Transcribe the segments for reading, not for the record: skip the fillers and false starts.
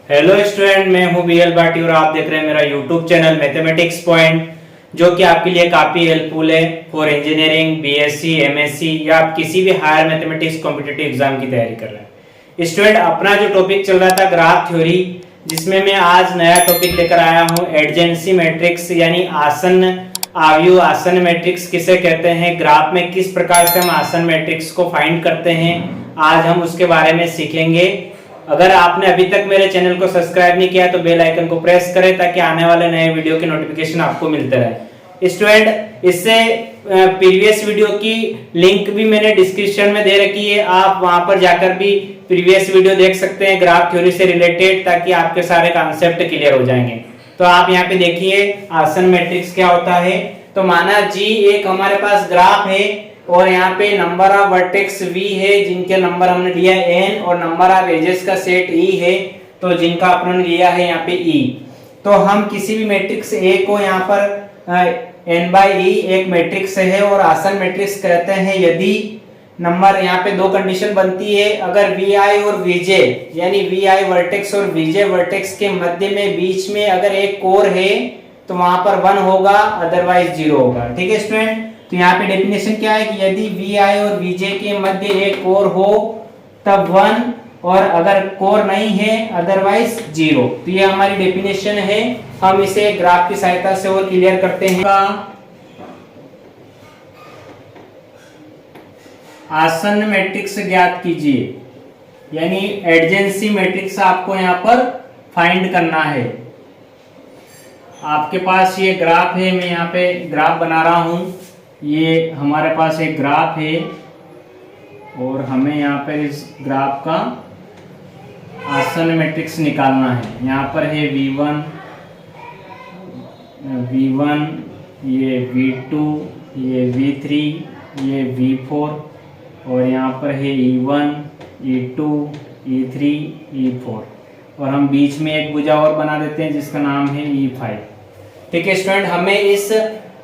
Hello student, मैं हूं BL Bhati और आप देख रहे हैं मेरा यूट्यूब चैनल मैथमेटिक्स पॉइंट, जो कि आपके लिए काफी हेल्पफुल है फॉर इंजीनियरिंग, बीएससी, एमएससी या आप किसी भी हायर मैथमेटिक्स कॉम्पिटिटिव एग्जाम की तैयारी कर रहे हैं। स्टूडेंट, अपना जो टॉपिक चल रहा था ग्राफ थ्योरी, जिसमें मैं आज नया टॉपिक लेकर आया हूं एडजेंसी मैट्रिक्स, यानी आसन्न आव्यूह आसन्न मैट्रिक्स किसे कहते हैं, ग्राफ में किस प्रकार से हम आसन्न मैट्रिक्स को फाइंड करते हैं, आज हम उसके बारे में सीखेंगे। अगर आपने अभी तक मेरे चैनल को सब्सक्राइब नहीं किया तो बेल आइकन को प्रेस करें ताकि आने वाले नए वीडियो के नोटिफिकेशन आपको मिलते रहे। स्टूडेंट, इससे प्रीवियस वीडियो की लिंक भी मैंने डिस्क्रिप्शन में दे रखी है, आप वहां पर जाकर भी प्रीवियस वीडियो देख सकते हैं ग्राफ थ्योरी से रिलेटेड, ताकि आपके सारे कॉन्सेप्ट क्लियर हो जाएंगे। तो आप यहाँ पे देखिए आसन्न मैट्रिक्स क्या होता है। तो माना जी एक हमारे पास ग्राफ है और यहाँ पे नंबर ऑफ वर्टेक्स v है, जिनके नंबर हमने लिया है n, और नंबर ऑफ एजेस का सेट e है, तो जिनका अपन लिया है यहाँ पे e। तो हम किसी भी मैट्रिक्स A को यहाँ पर n बाई e एक मैट्रिक्स है और आसन्न मैट्रिक्स कहते हैं यदि नंबर, यहाँ पे दो कंडीशन बनती है, अगर vi और vj यानी vi वर्टेक्स और vj वर्टेक्स के मध्य में बीच में अगर एक कोर है तो वहां पर 1 होगा, अदरवाइज 0 होगा। ठीक है स्टूडेंट, तो यहाँ पे डेफिनेशन क्या है कि यदि vi और vj के मध्य एक कोर हो तब 1, और अगर कोर नहीं है अदरवाइज 0। तो ये हमारी डेफिनेशन है। हम इसे ग्राफ की सहायता से और क्लियर करते हैं। आसन्न मैट्रिक्स ज्ञात कीजिए, यानी एडजेंसी मैट्रिक्स आपको यहाँ पर फाइंड करना है। आपके पास ये ग्राफ है, मैं यहाँ पे ग्राफ बना रहा हूँ। ये हमारे पास एक ग्राफ है और हमें यहाँ पर इस ग्राफ का आसन्न मैट्रिक्स निकालना है। यहाँ पर है V1, ये V2, ये V3, ये V4, और यहाँ पर है E1, E2, E3, E4, और हम बीच में एक भुजा और बना देते हैं जिसका नाम है E5। ठीक है स्टूडेंट, हमें इस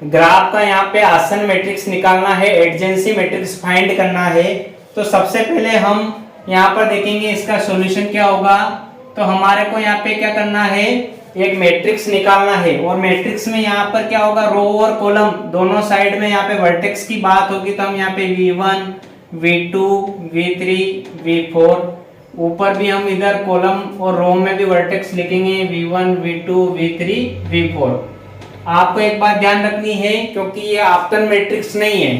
ग्राफ का यहाँ पे आसन्न मैट्रिक्स निकालना है, एडजेंसी मैट्रिक्स फाइंड करना है। तो सबसे पहले हम यहाँ पर देखेंगे इसका सॉल्यूशन क्या होगा। तो हमारे को यहाँ पे क्या करना है, एक मैट्रिक्स निकालना है, और मैट्रिक्स में यहाँ पर क्या होगा, रो और कॉलम दोनों साइड में यहाँ पे वर्टेक्स की बात होगी, तो हम यहाँ पे V1, V2, V3, V4, ऊपर भी हम इधर कॉलम और रो में भी वर्टेक्स लिखेंगे V1, V2, V3, V4। आपको एक बात ध्यान रखनी है, क्योंकि ये आवर्तन मैट्रिक्स नहीं है।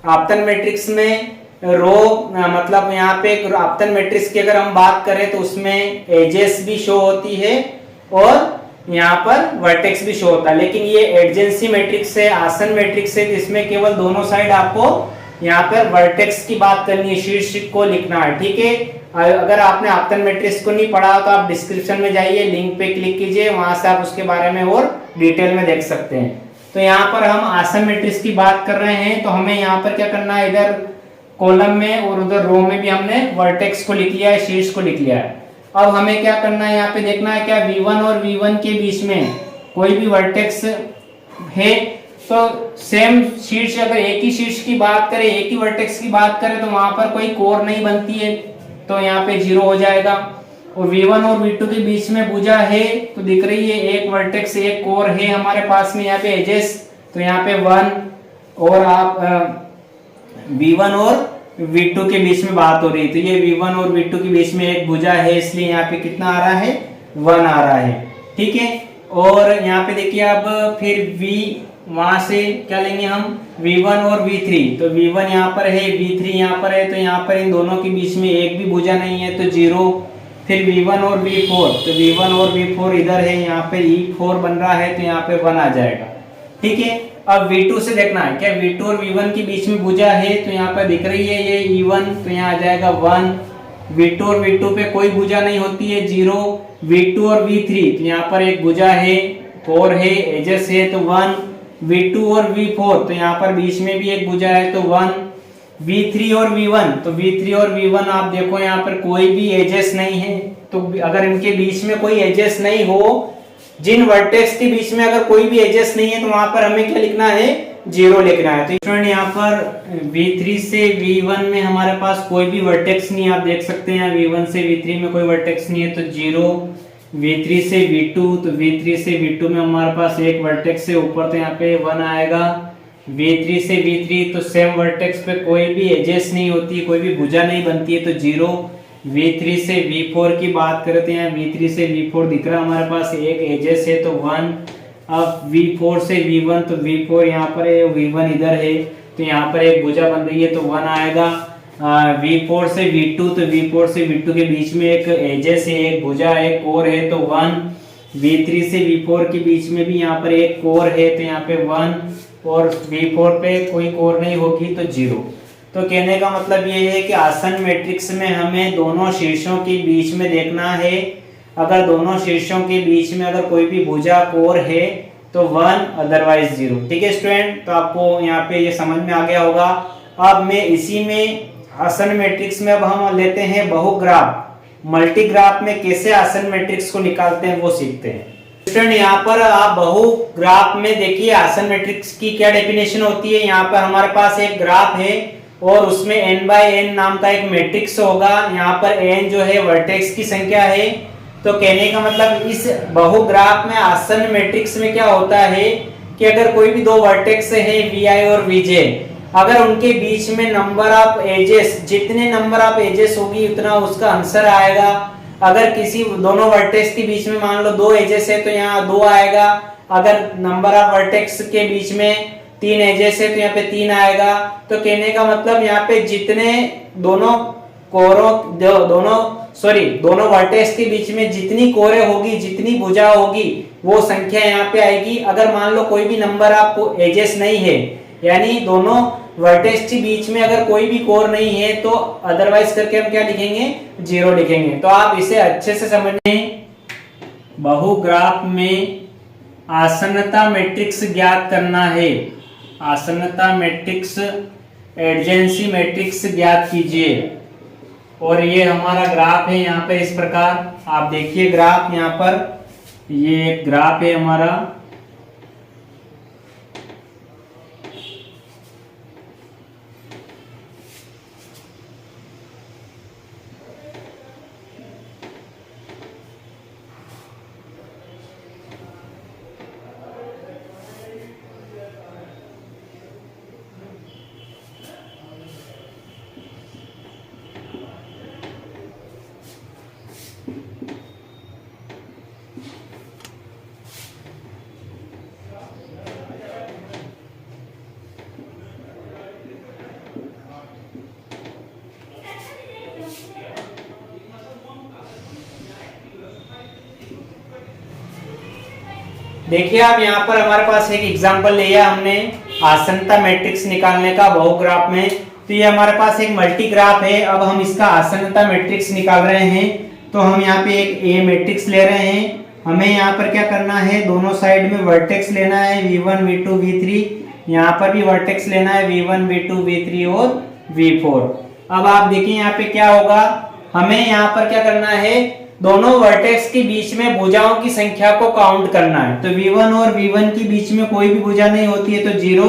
आवर्तन मैट्रिक्स में रो मतलब यहाँ पे एक आवर्तन मैट्रिक्स की अगर हम बात करें तो उसमें एजेस भी शो होती है और यहाँ पर वर्टेक्स भी शो होता है, लेकिन ये एडजेंसी मैट्रिक्स है, आसन्न मैट्रिक्स है, जिसमें केवल दोनों साइड आपको यहाँ पर वर्टेक्स की बात करनी है, शीर्ष को लिखना है। ठीक है, अगर आपने आवर्तन मैट्रिक्स को नहीं पढ़ा तो आप डिस्क्रिप्शन में जाइए, लिंक पे क्लिक कीजिए, वहां से आप उसके बारे में और डिटेल में देख सकते हैं। तो यहाँ पर हम आसन्न मैट्रिक्स की बात कर रहे हैं, तो हमें यहाँ पर क्या करना है, इधर कॉलम में और उधर रो में भी हमने वर्टेक्स को लिख लिया है, शीर्ष को लिख लिया है। अब हमें क्या करना है, यहाँ पे देखना है क्या V1 और V1 के बीच में कोई भी वर्टेक्स है, तो सेम शीर्ष, अगर एक ही शीर्ष की बात करें, एक ही वर्टेक्स की बात करें, तो वहां पर कोई कोर नहीं बनती है, तो यहाँ पे 0 हो जाएगा। और V1 और V2 के बीच में भुजा है, तो दिख रही है एक वर्टेक्स एक कोर है हमारे पास में, यहाँ पे एजेस, तो यहाँ पे 1, और आप V1 और V2 के बीच में बात हो रही है, तो ये V1 और V2 के बीच में एक भुजा है, इसलिए यहाँ पे कितना आ रहा है, 1 आ रहा है। ठीक है, और यहाँ पे देखिए अब फिर वहां से क्या लेंगे हम, V1 और V3, तो V1 यहाँ पर है, V3 यहाँ पर है, तो यहाँ पर इन दोनों के बीच में एक भी भुजा नहीं है, तो 0। फिर V1 और V4, तो V1 और V4 इधर है, यहाँ पे E4 बन रहा है, तो यहाँ पे 1 आ जाएगा। ठीक है, अब V2 से देखना है क्या V2 और V1 के बीच में भुजा है, तो यहाँ पर दिख रही है ये E1, तो यहाँ आ जाएगा 1। V2 और V2 पे कोई भुजा नहीं होती है, 0। V2 और V3, तो यहाँ पर एक भुजा है, 4 है, एजेस है, तो 1। V2 और V4, तो यहाँ पर बीच में भी एक भुजा है, तो 1। V3 और V1, तो V3 और V1 आप देखो यहाँ पर कोई भी एजेस नहीं है, तो अगर इनके बीच में कोई एजेस नहीं हो, जिन वर्टेक्स के बीच में अगर कोई भी एजेस नहीं है, तो वहां पर हमें क्या लिखना है, 0 लिखना है। तो स्टूडेंट यहाँ पर V3 से V1 में हमारे पास कोई भी वर्टेक्स नहीं है, आप देख सकते हैं V1 से V3 में कोई वर्टेक्स नहीं है तो 0। V3 से V2, तो V3 से V2 में हमारे पास एक वर्टेक्स है ऊपर, तो यहाँ पे 1 आएगा। V3 से V3 तो सेम वर्टेक्स पे कोई भी एजेस नहीं होती, कोई भी भुजा नहीं बनती है तो 0। V3 से V4 की बात करते हैं, V3 से V4 दिख रहा है हमारे पास एक एजेस है तो 1। अब V4 से V1, तो V4 यहाँ पर है, V1 इधर है, तो यहाँ पर एक भुजा बन रही है तो 1 आएगा। V4 से V2, तो V4 से V2 के बीच में एक एजेस है, एक भुजा है, कोर है तो 1। V3 से V4 के बीच में भी यहाँ पर एक कोर है तो यहाँ पे 1, और V4 पे कोई कोर नहीं होगी तो 0। तो कहने का मतलब ये है कि आसन मैट्रिक्स में हमें दोनों शीर्षों के बीच में देखना है। अगर दोनों शीर्षों के बीच में अगर कोई भी भुजा कोर है तो 1, अदरवाइज 0। ठीक है स्टूडेंट, तो आपको यहाँ पे ये समझ में आ गया होगा। अब मैं इसी में आसन मैट्रिक्स में अब हम लेते हैं बहुग्राफ। मल्टीग्राफ में कैसे आसन मैट्रिक्स को निकालते हैं वो सीखते हैं। स्टूडेंट यहाँ पर आप बहुग्राफ में देखिए आसन मैट्रिक्स की क्या डेफिनेशन होती है। यहाँ पर हमारे पास एक ग्राफ है और उसमें n बाय n नाम का एक मैट्रिक्स होगा। यहाँ पर n जो है वर्टेक्स की संख्या है। तो कहने का मतलब इस बहुग्राफ में आसन मैट्रिक्स में क्या होता है कि अगर कोई भी दो वर्टेक्स है vi और vj, अगर उनके बीच में नंबर ऑफ एजेस, जितने नंबर ऑफ एजेस होगी उतना उसका आंसर आएगा। अगर किसी दोनों वर्टेक्स के बीच में मान लो 2 एजेस है तो यहाँ 2 आएगा। अगर नंबर ऑफ वर्टेक्स के बीच में 3 एजेस है तो यहाँ पे 3 आएगा। तो कहने का मतलब यहाँ पे जितने दोनों दोनों वर्टेक्स के बीच में जितनी कोरे होगी, जितनी भुजा होगी, वो संख्या यहाँ पे आएगी। अगर मान लो कोई भी नंबर आपको एजेस नहीं है, यानी दोनों वर्टेक्स के बीच में अगर कोई भी कोर नहीं है तो अदरवाइज करके हम क्या लिखेंगे, 0 लिखेंगे। तो आप इसे अच्छे से समझें। बहुग्राफ में आसन्नता मैट्रिक्स ज्ञात करना है। आसन्नता मैट्रिक्स, एडजेंसी मैट्रिक्स ज्ञात कीजिए। और ये हमारा ग्राफ है यहाँ पे इस प्रकार, आप देखिए ग्राफ यहाँ पर, ये ग्राफ है हमारा। देखिए आप यहाँ पर हमारे पास एक एग्जांपल लिया हमने आसन्नता मैट्रिक्स निकालने का बहुग्राफ में। तो ये हमारे पास एक मल्टीग्राफ है। अब हम इसका आसन्नता मैट्रिक्स निकाल रहे हैं। तो हम यहाँ पे एक ए मैट्रिक्स ले रहे हैं। हमें यहाँ पर क्या करना है, दोनों साइड में वर्टेक्स लेना है v1 v2 v3। यहाँ पर भी वर्टेक्स लेना है v1 v2 v3 और v4। अब आप देखिए यहाँ पे क्या होगा, हमें यहाँ पर क्या करना है, दोनों वर्टेक्स के बीच में भुजाओं की संख्या को काउंट करना है। तो v1 और v1 के बीच में कोई भी भुजा नहीं होती है तो 0।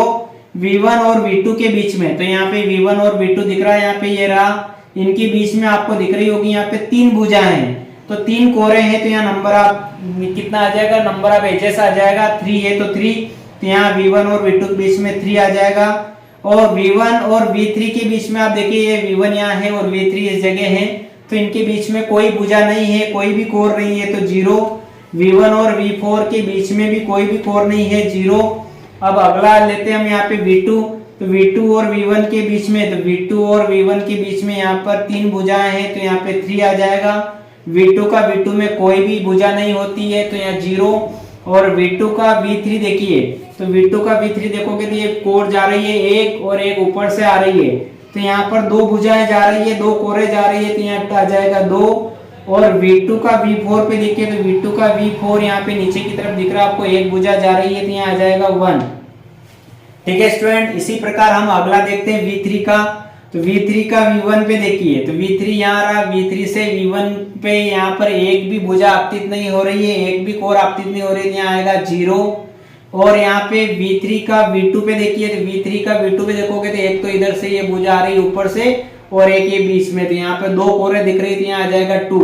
v1 और v2 के बीच में, तो यहाँ पे v1 और v2 दिख रहा है, यहाँ पे ये रहा, इनके बीच में आपको दिख रही होगी यहाँ पे 3 भुजाएं हैं, तो 3 कोरे हैं। तो यहाँ नंबर ऑफ कितना आ जाएगा, नंबर ऑफ एजेस आ जाएगा 3 है तो 3। तो यहाँ v1 और v2 के बीच में 3 आ जाएगा। और v1 और v3 के बीच में आप देखिए ये v1 यहाँ है और v3 इस जगह है, तो इनके बीच में कोई भुजा नहीं है, कोई भी कोर नहीं है तो 0। v1 और v4 के बीच में भी कोई भी कोर नहीं है, 0। अब अगला लेते हैं हम यहाँ पे v2। तो v2 और v1 के बीच में, तो v2 और v1 के बीच में यहाँ पर 3 भुजाएं हैं तो यहाँ पे 3 आ जाएगा। v2 का v2 में कोई भी भुजा नहीं होती है तो यहाँ 0। और v2 का v3 देखिए, तो v2 का v3 देखोगे तो ये कोर जा रही है एक और एक ऊपर से आ रही है, तो यहाँ पर 2 भुजाएं जा रही है, 2 कोरे जा रही है, तो यहाँ पे आ जाएगा 2। और v2 का v4 पे देखिए, तो v2 का v4 यहाँ पे नीचे की तरफ दिख रहा है आपको, एक भुजा जा रही है तो यहाँ आ जाएगा 1। ठीक है स्टूडेंट, इसी प्रकार हम अगला देखते हैं v3 का। तो v3 का v1 पे देखिए, तो v3 यहाँ रहा, v3 से v1 पे यहाँ पर एक भी भुजा आपतित नहीं हो रही है, एक भी कोर आपतित नहीं हो रही है, यहाँ आएगा 0। और यहाँ पे V3 का V2 पे देखिए, तो V3 का V2 पे देखोगे तो एक तो इधर से ये भुजा आ रही है ऊपर से और एक ये बीच में, तो यहाँ पे 2 कोरे दिख रही थी, यहाँ आ जाएगा 2।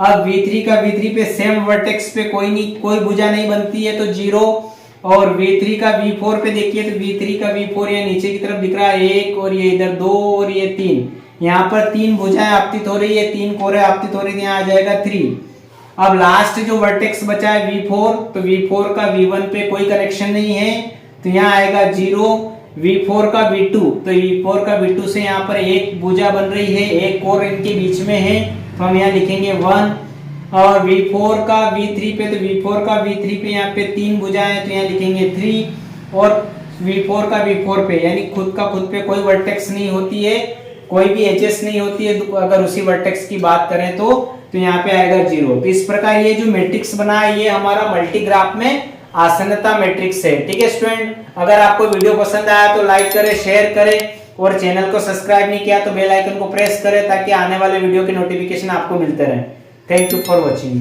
अब V3 का V3 पे सेम वर्टेक्स पे कोई भुजा नहीं बनती है तो 0। और V3 का V4 पे देखिए, तो V3 का V4 ये नीचे की तरफ दिख रहा है 1 और ये इधर 2 और ये 3, यहाँ पर 3 भुजाएं आपतित हो रही है, 3 कोरे आपतित हो रही है, यहाँ आ जाएगा 3। अब लास्ट जो वर्टेक्स बचा है V4, तो V4 का V1 पे कोई कनेक्शन नहीं है तो यहाँ आएगा 0। V4 का V2, तो V4 का V2 से यहाँ पर एक भुजा बन रही है, एक कोर इनके बीच में है तो हम यहाँ लिखेंगे 1। और V4 का V3 पे, तो V4 का V3 पे यहाँ पे 3 भुजाएं तो यहाँ लिखेंगे 3। और V4 का V4 पे यानी खुद पे कोई वर्टेक्स नहीं होती है, कोई भी एजेस नहीं होती है, तो अगर उसी वर्टेक्स की बात करें तो यहाँ पे आएगा 0। तो इस प्रकार ये जो मैट्रिक्स बना है ये हमारा मल्टीग्राफ में आसन्नता मैट्रिक्स है। ठीक है स्टूडेंट, अगर आपको वीडियो पसंद आया तो लाइक करें, शेयर करें और चैनल को सब्सक्राइब नहीं किया तो बेल आइकन को प्रेस करें ताकि आने वाले वीडियो के नोटिफिकेशन आपको मिलते रहे। Thank you for watching.